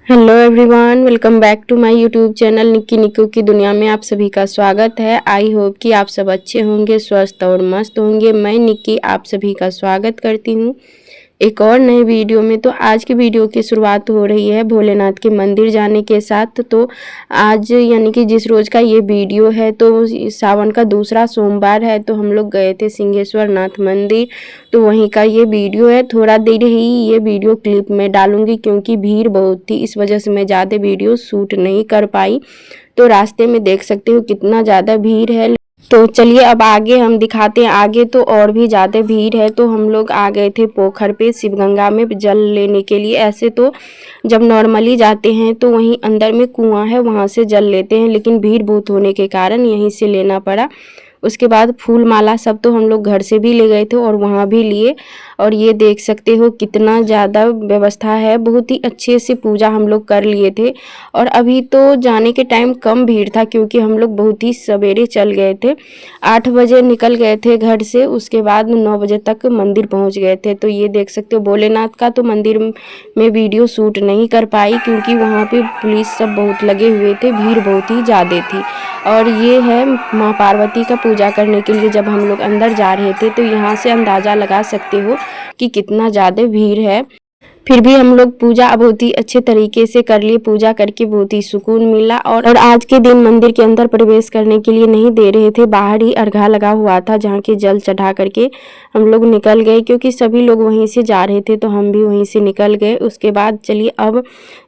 Hello everyone, welcome back to my YouTube channel Nikki Nikku की दुनिया में आप सभी का स्वागत है। आई होप कि आप सब अच्छे होंगे, स्वस्थ और मस्त होंगे। मैं निक्की आप सभी का स्वागत करती हूँ एक और नए वीडियो में। तो आज की वीडियो की शुरुआत हो रही है भोलेनाथ के मंदिर जाने के साथ। तो आज यानी कि जिस रोज़ का ये वीडियो है तो सावन का दूसरा सोमवार है, तो हम लोग गए थे सिंहेश्वर नाथ मंदिर। तो वहीं का ये वीडियो है। थोड़ा देर ही ये वीडियो क्लिप में डालूंगी क्योंकि भीड़ बहुत थी, इस वजह से मैं ज़्यादा वीडियो शूट नहीं कर पाई। तो रास्ते में देख सकते हो कितना ज़्यादा भीड़ है। तो चलिए अब आगे हम दिखाते हैं। आगे तो और भी ज़्यादा भीड़ है। तो हम लोग आ गए थे पोखर पे शिवगंगा में जल लेने के लिए। ऐसे तो जब नॉर्मली जाते हैं तो वहीं अंदर में कुआं है, वहाँ से जल लेते हैं, लेकिन भीड़ बहुत होने के कारण यहीं से लेना पड़ा। उसके बाद फूल माला सब तो हम लोग घर से भी ले गए थे और वहाँ भी लिए। और ये देख सकते हो कितना ज़्यादा व्यवस्था है, बहुत ही अच्छे से पूजा हम लोग कर लिए थे। और अभी तो जाने के टाइम कम भीड़ था क्योंकि हम लोग बहुत ही सवेरे चल गए थे। 8 बजे निकल गए थे घर से, उसके बाद 9 बजे तक मंदिर पहुंच गए थे। तो ये देख सकते हो भोलेनाथ का तो मंदिर में वीडियो शूट नहीं कर पाई क्योंकि वहाँ पे पुलिस सब बहुत लगे हुए थे, भीड़ बहुत ही ज़्यादा थी। और ये है माँ पार्वती का पूजा करने के लिए जब हम लोग अंदर जा रहे थे। तो यहाँ से अंदाज़ा लगा सकते हो कि कितना ज़्यादा भीड़ है। फिर भी हम लोग पूजा बहुत ही अच्छे तरीके से कर लिए। पूजा करके बहुत ही सुकून मिला। और आज के दिन मंदिर के अंदर प्रवेश करने के लिए नहीं दे रहे थे, बाहर ही अर्घा लगा हुआ था जहाँ के जल चढ़ा करके हम लोग निकल गए क्योंकि सभी लोग वहीं से जा रहे थे, तो हम भी वहीं से निकल गए। उसके बाद चलिए अब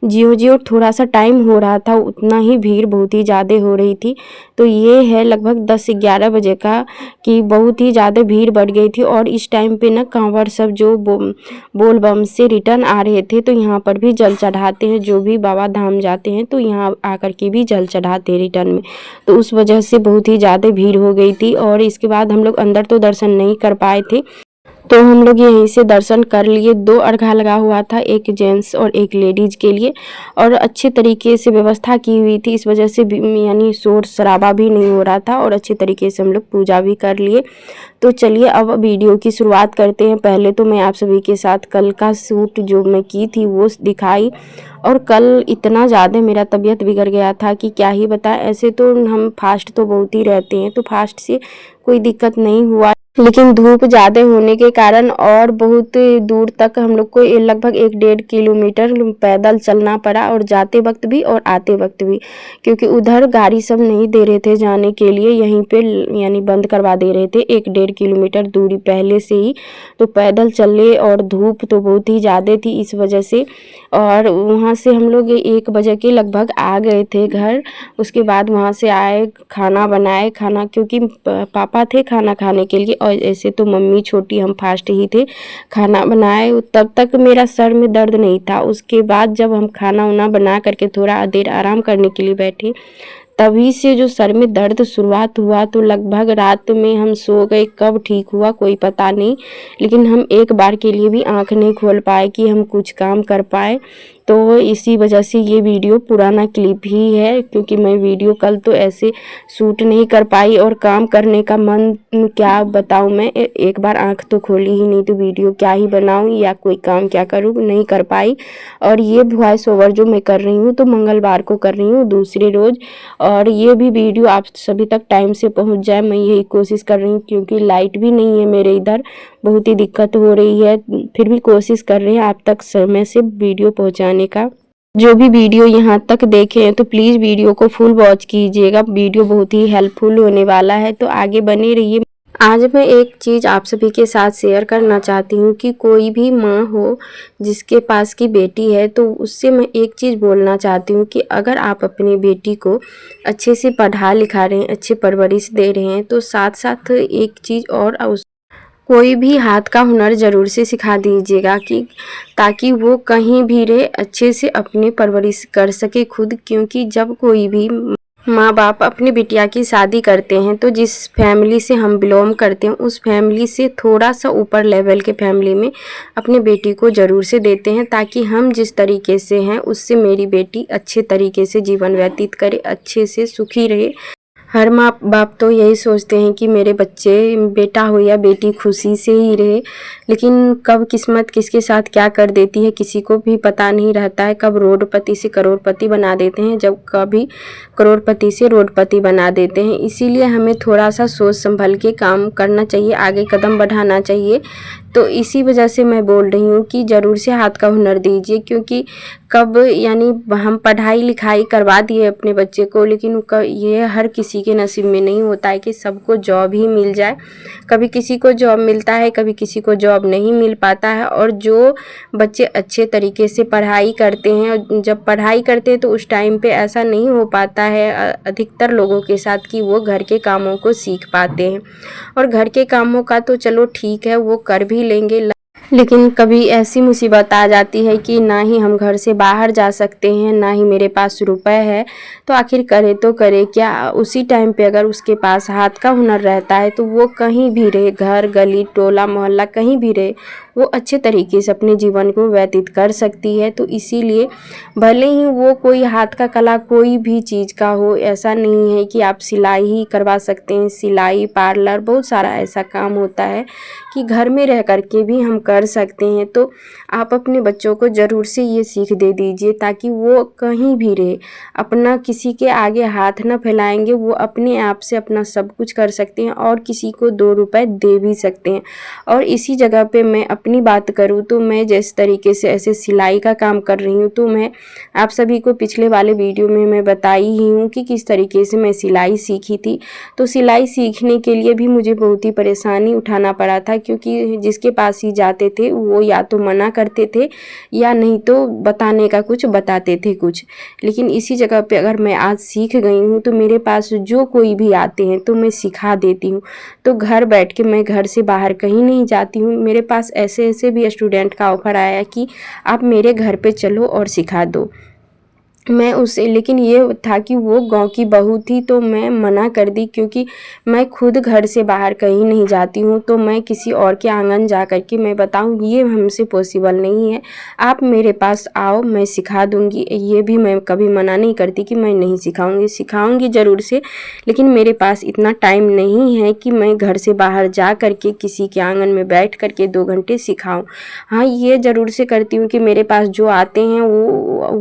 जियो जियो थोड़ा सा टाइम हो रहा था उतना ही भीड़ बहुत ही ज़्यादा हो रही थी। तो ये है लगभग 10-11 बजे का कि बहुत ही ज़्यादा भीड़ बढ़ गई थी। और इस टाइम पे ना कांवड़ सब जो बोल बम से रिटर्न आ रहे थे, तो यहाँ पर भी जल चढ़ाते हैं। जो भी बाबा धाम जाते हैं तो यहाँ आकर के भी जल चढ़ाते हैं रिटर्न में। तो उस वजह से बहुत ही ज़्यादा भीड़ हो गई थी। और इसके बाद हम लोग अंदर तो दर्शन नहीं कर पाए थे, तो हम लोग यहीं से दर्शन कर लिए। 2 अर्घा लगा हुआ था, एक जेंट्स और एक लेडीज के लिए। और अच्छे तरीके से व्यवस्था की हुई थी, इस वजह से यानी शोर शराबा भी नहीं हो रहा था और अच्छे तरीके से हम लोग पूजा भी कर लिए। तो चलिए अब वीडियो की शुरुआत करते हैं। पहले तो मैं आप सभी के साथ कल का शूट जो मैं की थी वो दिखाई। और कल इतना ज़्यादा मेरा तबीयत बिगड़ गया था कि क्या ही बताएं। ऐसे तो हम फास्ट तो बहुत ही रहते हैं, तो फास्ट से कोई दिक्कत नहीं हुआ, लेकिन धूप ज़्यादा होने के कारण और बहुत दूर तक हम लोग को लगभग 1-1.5 किलोमीटर पैदल चलना पड़ा, और जाते वक्त भी और आते वक्त भी, क्योंकि उधर गाड़ी सब नहीं दे रहे थे जाने के लिए, यहीं पे यानी बंद करवा दे रहे थे 1-1.5 किलोमीटर दूरी पहले से ही। तो पैदल चले और धूप तो बहुत ही ज़्यादा थी इस वजह से। और वहाँ से हम लोग 1 बजे के लगभग आ गए थे घर। उसके बाद वहाँ से आए, खाना बनाए, खाना क्योंकि पापा थे खाना खाने के लिए और ऐसे तो मम्मी छोटी हम फास्ट ही थे। खाना बनाए तब तक मेरा सर में दर्द नहीं था। उसके बाद जब हम खाना वाना बना करके थोड़ा देर आराम करने के लिए बैठे, तभी से जो सर में दर्द शुरुआत हुआ। तो लगभग रात में हम सो गए, कब ठीक हुआ कोई पता नहीं, लेकिन हम एक बार के लिए भी आंख नहीं खोल पाए कि हम कुछ काम कर पाए। तो इसी वजह से ये वीडियो पुराना क्लिप ही है, क्योंकि मैं वीडियो कल तो ऐसे शूट नहीं कर पाई और काम करने का मन क्या बताऊं मैं, एक बार आंख तो खोली ही नहीं, तो वीडियो क्या ही बनाऊं या कोई काम क्या करूं, नहीं कर पाई। और ये वॉइस ओवर जो मैं कर रही हूँ तो मंगलवार को कर रही हूँ, दूसरे रोज़। और ये भी वीडियो आप सभी तक टाइम से पहुंच जाए, मैं यही कोशिश कर रही हूँ, क्योंकि लाइट भी नहीं है मेरे इधर, बहुत ही दिक्कत हो रही है। फिर भी कोशिश कर रहे हैं आप तक समय से वीडियो पहुंचाने का। जो भी वीडियो यहाँ तक देखे हैं तो प्लीज़ वीडियो को फुल वॉच कीजिएगा, वीडियो बहुत ही हेल्पफुल होने वाला है, तो आगे बने रहिए। आज मैं एक चीज़ आप सभी के साथ शेयर करना चाहती हूँ कि कोई भी माँ हो जिसके पास की बेटी है, तो उससे मैं एक चीज़ बोलना चाहती हूँ कि अगर आप अपनी बेटी को अच्छे से पढ़ा लिखा रहे हैं, अच्छी परवरिश दे रहे हैं, तो साथ साथ एक चीज़ और कोई भी हाथ का हुनर ज़रूर से सिखा दीजिएगा, कि ताकि वो कहीं भी रहे अच्छे से अपनी परवरिश कर सके खुद। क्योंकि जब कोई भी माँ बाप अपनी बिटिया की शादी करते हैं तो जिस फैमिली से हम बिलोंग करते हैं उस फैमिली से थोड़ा सा ऊपर लेवल के फैमिली में अपनी बेटी को ज़रूर से देते हैं, ताकि हम जिस तरीके से हैं उससे मेरी बेटी अच्छे तरीके से जीवन व्यतीत करे, अच्छे से सुखी रहे। हर माँ बाप तो यही सोचते हैं कि मेरे बच्चे, बेटा हो या बेटी, खुशी से ही रहे, लेकिन कब किस्मत किसके साथ क्या कर देती है किसी को भी पता नहीं रहता है। कब रोडपति से करोड़पति बना देते हैं, जब कभी करोड़पति से रोडपति बना देते हैं। इसीलिए हमें थोड़ा सा सोच संभल के काम करना चाहिए, आगे कदम बढ़ाना चाहिए। तो इसी वजह से मैं बोल रही हूँ कि ज़रूर से हाथ का हुनर दीजिए, क्योंकि कब यानी हम पढ़ाई लिखाई करवा दिए अपने बच्चे को, लेकिन ये हर किसी के नसीब में नहीं होता है कि सबको जॉब ही मिल जाए। कभी किसी को जॉब मिलता है, कभी किसी को जॉब नहीं मिल पाता है। और जो बच्चे अच्छे तरीके से पढ़ाई करते हैं, जब पढ़ाई करते हैं तो उस टाइम पे ऐसा नहीं हो पाता है अधिकतर लोगों के साथ कि वो घर के कामों को सीख पाते हैं। और घर के कामों का तो चलो ठीक है, वो कर भी लेंगे, लेकिन कभी ऐसी मुसीबत आ जाती है कि ना ही हम घर से बाहर जा सकते हैं, ना ही मेरे पास रुपए है, तो आखिर करे तो करे क्या। उसी टाइम पे अगर उसके पास हाथ का हुनर रहता है तो वो कहीं भी रहे, घर गली टोला मोहल्ला कहीं भी रहे, वो अच्छे तरीके से अपने जीवन को व्यतीत कर सकती है। तो इसीलिए भले ही वो कोई हाथ का कला कोई भी चीज़ का हो, ऐसा नहीं है कि आप सिलाई ही करवा सकते हैं। सिलाई पार्लर बहुत सारा ऐसा काम होता है कि घर में रह कर के भी हम कर सकते हैं। तो आप अपने बच्चों को ज़रूर से ये सीख दे दीजिए, ताकि वो कहीं भी रहे अपना किसी के आगे हाथ न फैलाएंगे, वो अपने आप से अपना सब कुछ कर सकते हैं और किसी को 2 रुपए दे भी सकते हैं। और इसी जगह पे मैं अपनी बात करूँ तो मैं जिस तरीके से ऐसे सिलाई का काम कर रही हूँ, तो मैं आप सभी को पिछले वाले वीडियो में मैं बताई ही हूँ कि किस तरीके से मैं सिलाई सीखी थी। तो सिलाई सीखने के लिए भी मुझे बहुत ही परेशानी उठाना पड़ा था, क्योंकि जिसके पास ही जाते थे वो या तो मना करते थे या नहीं तो बताने का कुछ बताते थे कुछ। लेकिन इसी जगह पे अगर मैं आज सीख गई हूँ तो मेरे पास जो कोई भी आते हैं तो मैं सिखा देती हूँ। तो घर बैठ के मैं घर से बाहर कहीं नहीं जाती हूँ। मेरे पास ऐसे ऐसे भी स्टूडेंट का ऑफ़र आया कि आप मेरे घर पे चलो और सिखा दो। मैं उसे, लेकिन ये था कि वो गांव की बहू थी तो मैं मना कर दी, क्योंकि मैं खुद घर से बाहर कहीं नहीं जाती हूँ। तो मैं किसी और के आंगन जा कर के मैं बताऊँ, ये हमसे पॉसिबल नहीं है। आप मेरे पास आओ, मैं सिखा दूँगी। ये भी मैं कभी मना नहीं करती कि मैं नहीं सिखाऊँगी, सिखाऊँगी ज़रूर से, लेकिन मेरे पास इतना टाइम नहीं है कि मैं घर से बाहर जा कर के किसी के आंगन में बैठ कर के 2 घंटे सिखाऊँ। हाँ, ये ज़रूर से करती हूँ कि मेरे पास जो आते हैं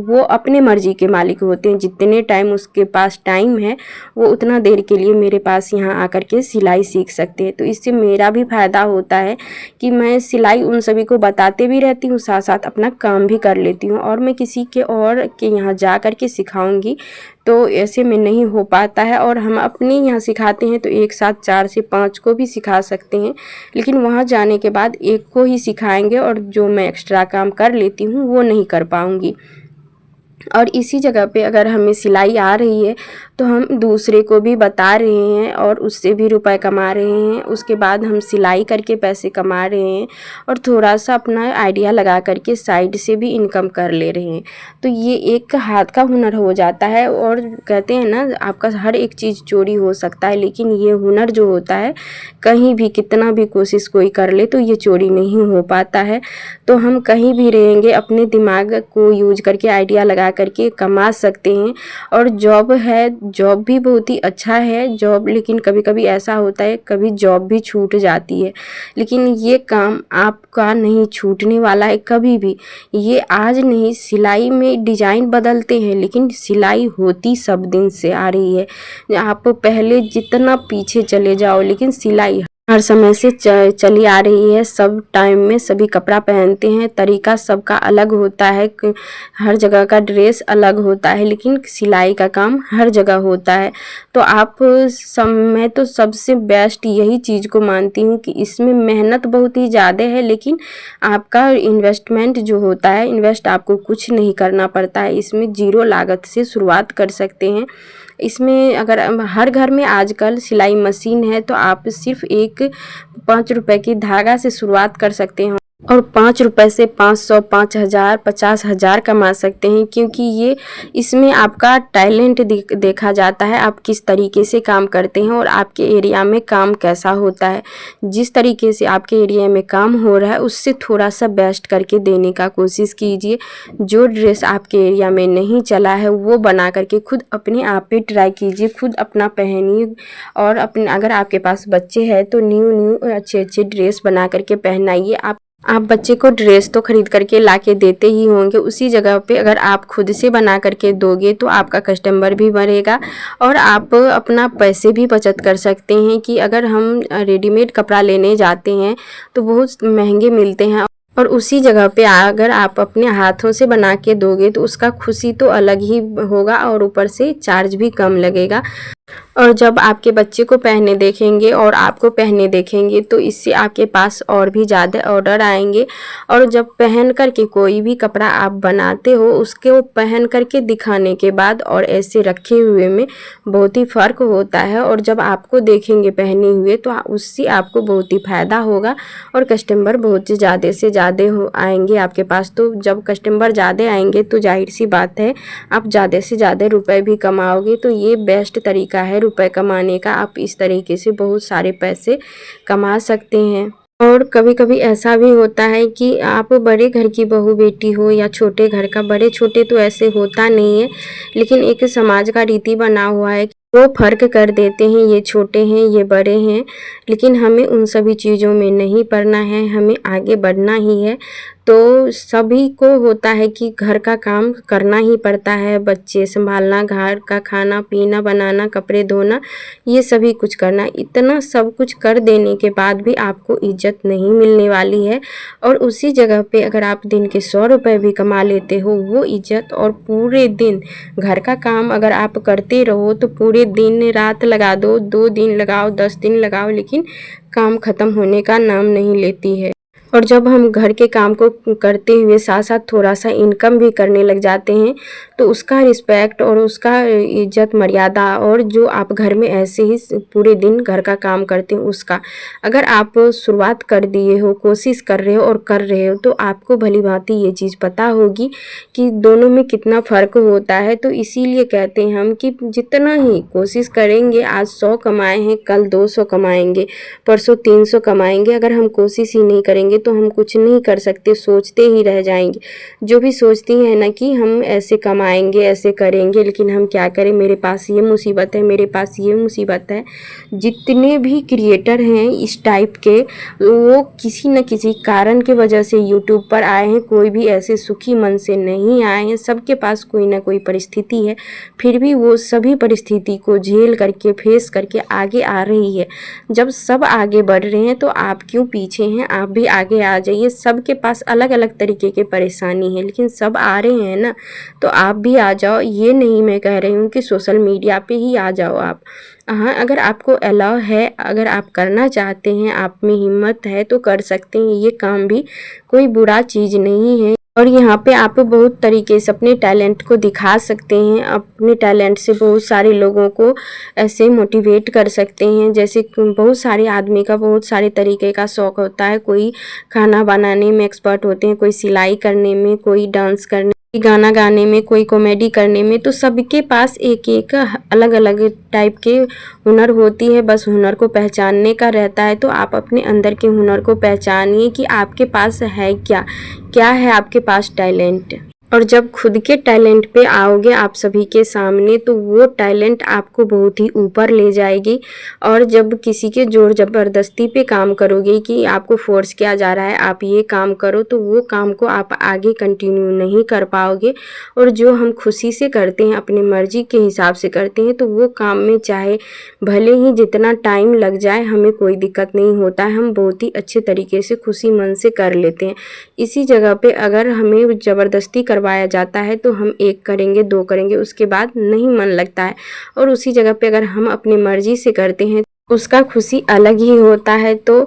वो अपने मर्ज़ी के मालिक होते हैं। जितने टाइम उसके पास टाइम है वो उतना देर के लिए मेरे पास यहाँ आकर के सिलाई सीख सकते हैं। तो इससे मेरा भी फ़ायदा होता है कि मैं सिलाई उन सभी को बताते भी रहती हूँ, साथ साथ अपना काम भी कर लेती हूँ। और मैं किसी के और के यहाँ जा कर के सिखाऊँगी तो ऐसे में नहीं हो पाता है। और हम अपने यहाँ सिखाते हैं तो एक साथ 4 से 5 को भी सिखा सकते हैं, लेकिन वहाँ जाने के बाद एक को ही सिखाएंगे और जो मैं एक्स्ट्रा काम कर लेती हूँ वो नहीं कर पाऊँगी। और इसी जगह पे अगर हमें सिलाई आ रही है तो हम दूसरे को भी बता रहे हैं और उससे भी रुपए कमा रहे हैं। उसके बाद हम सिलाई करके पैसे कमा रहे हैं और थोड़ा सा अपना आइडिया लगा करके साइड से भी इनकम कर ले रहे हैं। तो ये एक हाथ का हुनर हो जाता है। और कहते हैं ना, आपका हर एक चीज़ चोरी हो सकता है, लेकिन ये हुनर जो होता है कहीं भी कितना भी कोशिश कोई कर ले तो ये चोरी नहीं हो पाता है। तो हम कहीं भी रहेंगे अपने दिमाग को यूज करके आइडिया लगा करके कमा सकते हैं। और जॉब है, जॉब भी बहुत ही अच्छा है जॉब, लेकिन कभी कभी ऐसा होता है कभी जॉब भी छूट जाती है, लेकिन ये काम आपका नहीं छूटने वाला है कभी भी। ये आज नहीं, सिलाई में डिज़ाइन बदलते हैं लेकिन सिलाई होती सब दिन से आ रही है। आप पहले जितना पीछे चले जाओ, लेकिन सिलाई हर समय से चली आ रही है। सब टाइम में सभी कपड़ा पहनते हैं, तरीका सबका अलग होता है, हर जगह का ड्रेस अलग होता है, लेकिन सिलाई का काम हर जगह होता है। तो मैं तो सबसे बेस्ट यही चीज़ को मानती हूँ कि इसमें मेहनत बहुत ही ज़्यादा है, लेकिन आपका इन्वेस्टमेंट जो होता है, इन्वेस्ट आपको कुछ नहीं करना पड़ता है। इसमें 0 लागत से शुरुआत कर सकते हैं। इसमें अगर हर घर में आजकल सिलाई मशीन है तो आप सिर्फ एक 5 रुपए की धागा से शुरुआत कर सकते हैं। और 5 रुपए से 500, 5000, 50,000 कमा सकते हैं, क्योंकि ये इसमें आपका टैलेंट देखा जाता है, आप किस तरीके से काम करते हैं और आपके एरिया में काम कैसा होता है। जिस तरीके से आपके एरिया में काम हो रहा है उससे थोड़ा सा बेस्ट करके देने का कोशिश कीजिए। जो ड्रेस आपके एरिया में नहीं चला है वो बना करके खुद अपने आप पे ट्राई कीजिए, खुद अपना पहनिए। और अपने अगर आपके पास बच्चे हैं तो न्यू अच्छे अच्छे ड्रेस बना करके पहनाइए। आप बच्चे को ड्रेस तो खरीद करके ला के देते ही होंगे, उसी जगह पे अगर आप खुद से बना करके दोगे तो आपका कस्टमर भी बढ़ेगा और आप अपना पैसे भी बचत कर सकते हैं। कि अगर हम रेडीमेड कपड़ा लेने जाते हैं तो बहुत महंगे मिलते हैं, और उसी जगह पे अगर आप अपने हाथों से बना के दोगे तो उसका खुशी तो अलग ही होगा और ऊपर से चार्ज भी कम लगेगा। और जब आपके बच्चे को पहने देखेंगे और आपको पहने देखेंगे तो इससे आपके पास और भी ज़्यादा ऑर्डर आएंगे। और जब पहन करके कोई भी कपड़ा आप बनाते हो उसके पहन करके दिखाने के बाद और ऐसे रखे हुए में बहुत ही फ़र्क होता है। और जब आपको देखेंगे पहने हुए तो उससे आपको बहुत ही फ़ायदा होगा और कस्टमर बहुत ज़्यादा से ज़्यादा आएंगे आपके पास। तो जब कस्टमर ज़्यादा आएंगे तो जाहिर सी बात है आप ज़्यादा से ज़्यादा रुपए भी कमाओगे। तो ये बेस्ट तरीका है रुपए कमाने का। आप इस तरीके से बहुत सारे पैसे कमा सकते हैं। और कभी कभी ऐसा भी होता है कि आप बड़े घर की बहू बेटी हो या छोटे घर का, बड़े छोटे तो ऐसे होता नहीं है, लेकिन एक समाज का रीति बना हुआ है वो फ़र्क कर देते हैं, ये छोटे हैं ये बड़े हैं। लेकिन हमें उन सभी चीज़ों में नहीं पड़ना है, हमें आगे बढ़ना ही है। तो सभी को होता है कि घर का काम करना ही पड़ता है, बच्चे संभालना, घर का खाना पीना बनाना, कपड़े धोना, ये सभी कुछ करना। इतना सब कुछ कर देने के बाद भी आपको इज्जत नहीं मिलने वाली है। और उसी जगह पे अगर आप दिन के 100 रुपये भी कमा लेते हो वो इज्जत, और पूरे दिन घर का काम अगर आप करते रहो तो पूरे दिन रात लगा दो, 2 दिन लगाओ, 10 दिन लगाओ, लेकिन काम ख़त्म होने का नाम नहीं लेती है। और जब हम घर के काम को करते हुए साथ साथ थोड़ा सा इनकम भी करने लग जाते हैं तो उसका रिस्पेक्ट और उसका इज्जत मर्यादा, और जो आप घर में ऐसे ही पूरे दिन घर का काम करते हैं उसका, अगर आप शुरुआत कर दिए हो, कोशिश कर रहे हो और कर रहे हो तो आपको भली भांति ये चीज़ पता होगी कि दोनों में कितना फ़र्क होता है। तो इसीलिए कहते हैं हम कि जितना ही कोशिश करेंगे, आज 100 कमाए हैं कल 200 कमाएंगे, परसों 300 कमाएंगे। अगर हम कोशिश ही नहीं करेंगे तो हम कुछ नहीं कर सकते, सोचते ही रह जाएंगे। जो भी सोचती हैं ना कि हम ऐसे कमाएंगे ऐसे करेंगे, लेकिन हम क्या करें, मेरे पास ये मुसीबत है, मेरे पास ये मुसीबत है। जितने भी क्रिएटर हैं इस टाइप के, वो किसी न किसी कारण की वजह से यूट्यूब पर आए हैं, कोई भी ऐसे सुखी मन से नहीं आए हैं। सबके पास कोई ना कोई परिस्थिति है, फिर भी वो सभी परिस्थिति को झेल करके फेस करके आगे आ रही है। जब सब आगे बढ़ रहे हैं तो आप क्यों पीछे हैं, आप भी आगे आ जाइए। सबके पास अलग अलग तरीके के परेशानी है, लेकिन सब आ रहे हैं ना, तो आप भी आ जाओ। ये नहीं मैं कह रही हूँ कि सोशल मीडिया पे ही आ जाओ आप। हाँ, अगर आपको अलाउ है, अगर आप करना चाहते हैं, आप में हिम्मत है तो कर सकते हैं। ये काम भी कोई बुरा चीज़ नहीं है। और यहाँ पे आप बहुत तरीके से अपने टैलेंट को दिखा सकते हैं, अपने टैलेंट से बहुत सारे लोगों को ऐसे मोटिवेट कर सकते हैं। जैसे बहुत सारे आदमी का बहुत सारे तरीके का शौक़ होता है, कोई खाना बनाने में एक्सपर्ट होते हैं, कोई सिलाई करने में, कोई डांस करने, गाना गाने में, कोई कॉमेडी करने में। तो सबके पास एक एक अलग अलग टाइप के हुनर होती है, बस हुनर को पहचानने का रहता है। तो आप अपने अंदर के हुनर को पहचानिए कि आपके पास है क्या, क्या है आपके पास टैलेंट। और जब खुद के टैलेंट पे आओगे आप सभी के सामने तो वो टैलेंट आपको बहुत ही ऊपर ले जाएगी। और जब किसी के जोर ज़बरदस्ती पे काम करोगे कि आपको फोर्स किया जा रहा है आप ये काम करो, तो वो काम को आप आगे कंटिन्यू नहीं कर पाओगे। और जो हम खुशी से करते हैं, अपनी मर्जी के हिसाब से करते हैं, तो वो काम में चाहे भले ही जितना टाइम लग जाए हमें कोई दिक्कत नहीं होता है, हम बहुत ही अच्छे तरीके से खुशी मन से कर लेते हैं। इसी जगह पे अगर हमें ज़बरदस्ती करवाया जाता है तो हम 1 करेंगे 2 करेंगे, उसके बाद नहीं मन लगता है। और उसी जगह पे अगर हम अपनी मर्ज़ी से करते हैं उसका खुशी अलग ही होता है। तो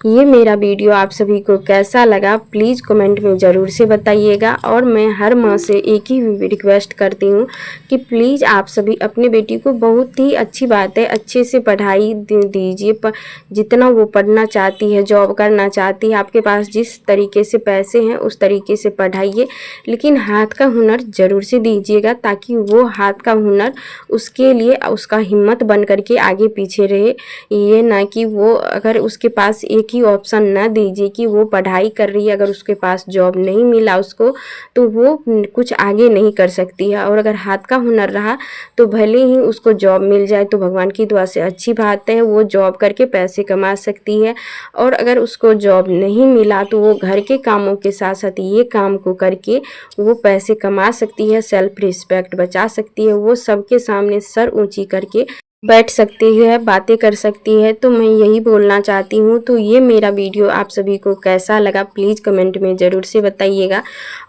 ये मेरा वीडियो आप सभी को कैसा लगा प्लीज़ कमेंट में ज़रूर से बताइएगा। और मैं हर माँ से एक ही रिक्वेस्ट करती हूँ कि प्लीज़ आप सभी अपने बेटी को, बहुत ही अच्छी बात है, अच्छे से पढ़ाई दीजिए। जितना वो पढ़ना चाहती है, जॉब करना चाहती है, आपके पास जिस तरीके से पैसे हैं उस तरीके से पढ़ाइए, लेकिन हाथ का हुनर ज़रूर से दीजिएगा, ताकि वो हाथ का हुनर उसके लिए उसका हिम्मत बन करके आगे पीछे रहे। ये ना कि वो, अगर उसके पास एक ही ऑप्शन ना दीजिए कि वो पढ़ाई कर रही है, अगर उसके पास जॉब नहीं मिला उसको, तो वो कुछ आगे नहीं कर सकती है। और अगर हाथ का हुनर रहा तो भले ही उसको जॉब मिल जाए तो भगवान की दुआ से अच्छी बात है, वो जॉब करके पैसे कमा सकती है। और अगर उसको जॉब नहीं मिला तो वो घर के कामों के साथ साथ ये काम को करके वो पैसे कमा सकती है, सेल्फ रिस्पेक्ट बचा सकती है, वो सबके सामने सर ऊंची करके बैठ सकती है, बातें कर सकती है। तो मैं यही बोलना चाहती हूँ। तो ये मेरा वीडियो आप सभी को कैसा लगा प्लीज़ कमेंट में ज़रूर से बताइएगा।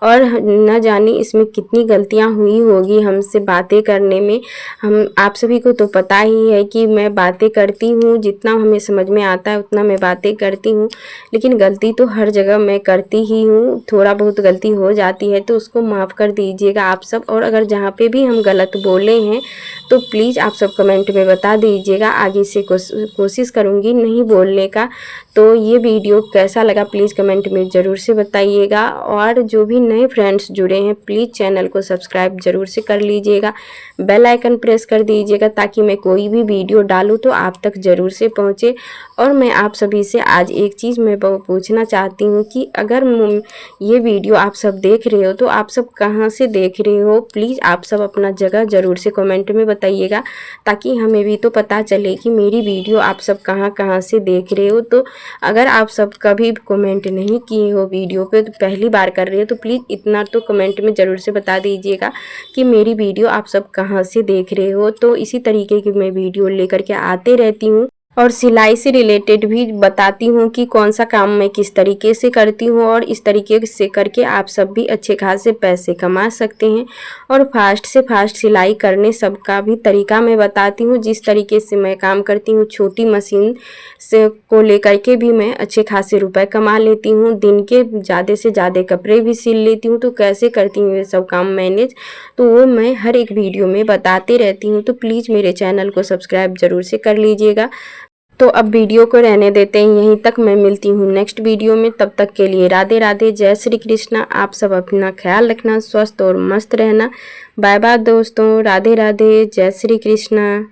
और न जाने इसमें कितनी गलतियाँ हुई होगी हमसे बातें करने में। हम आप सभी को तो पता ही है कि मैं बातें करती हूँ, जितना हमें समझ में आता है उतना मैं बातें करती हूँ, लेकिन गलती तो हर जगह मैं करती ही हूँ। थोड़ा बहुत गलती हो जाती है तो उसको माफ़ कर दीजिएगा आप सब। और अगर जहाँ पे भी हम गलत बोले हैं तो प्लीज़ आप सब कमेंट में बता दीजिएगा। आगे से कोशिश करूँगी नहीं बोलने का। तो ये वीडियो कैसा लगा प्लीज़ कमेंट में ज़रूर से बताइएगा। और जो भी नए फ्रेंड्स जुड़े हैं प्लीज़ चैनल को सब्सक्राइब ज़रूर से कर लीजिएगा, बेल आइकन प्रेस कर दीजिएगा, ताकि मैं कोई भी वीडियो डालूँ तो आप तक ज़रूर से पहुँचे। और मैं आप सभी से आज एक चीज़ मैं पूछना चाहती हूँ कि अगर ये वीडियो आप सब देख रहे हो तो आप सब कहाँ से देख रहे हो, प्लीज़ आप सब अपना जगह ज़रूर से कमेंट में बताइएगा, ताकि हमें भी तो पता चले कि मेरी वीडियो आप सब कहाँ कहाँ से देख रहे हो। तो अगर आप सब कभी कमेंट नहीं किए हो वीडियो पे, तो पहली बार कर रहे हो, तो प्लीज़ इतना तो कमेंट में ज़रूर से बता दीजिएगा कि मेरी वीडियो आप सब कहाँ से देख रहे हो। तो इसी तरीके की मैं वीडियो लेकर के आते रहती हूँ। और सिलाई से रिलेटेड भी बताती हूँ कि कौन सा काम मैं किस तरीके से करती हूँ, और इस तरीके से करके आप सब भी अच्छे खासे पैसे कमा सकते हैं। और फास्ट से फास्ट सिलाई करने सबका भी तरीका मैं बताती हूँ, जिस तरीके से मैं काम करती हूँ। छोटी मशीन से को लेकर के भी मैं अच्छे खासे रुपए कमा लेती हूँ, दिन के ज़्यादा से ज़्यादा कपड़े भी सिल लेती हूँ। तो कैसे करती हूँ ये सब काम मैनेज, तो वो मैं हर एक वीडियो में बताते रहती हूँ। तो प्लीज़ मेरे चैनल को सब्सक्राइब ज़रूर से कर लीजिएगा। तो अब वीडियो को रहने देते हैं यहीं तक। मैं मिलती हूँ नेक्स्ट वीडियो में, तब तक के लिए राधे राधे, जय श्री कृष्णा। आप सब अपना ख्याल रखना, स्वस्थ और मस्त रहना। बाय बाय दोस्तों, राधे राधे, जय श्री कृष्णा।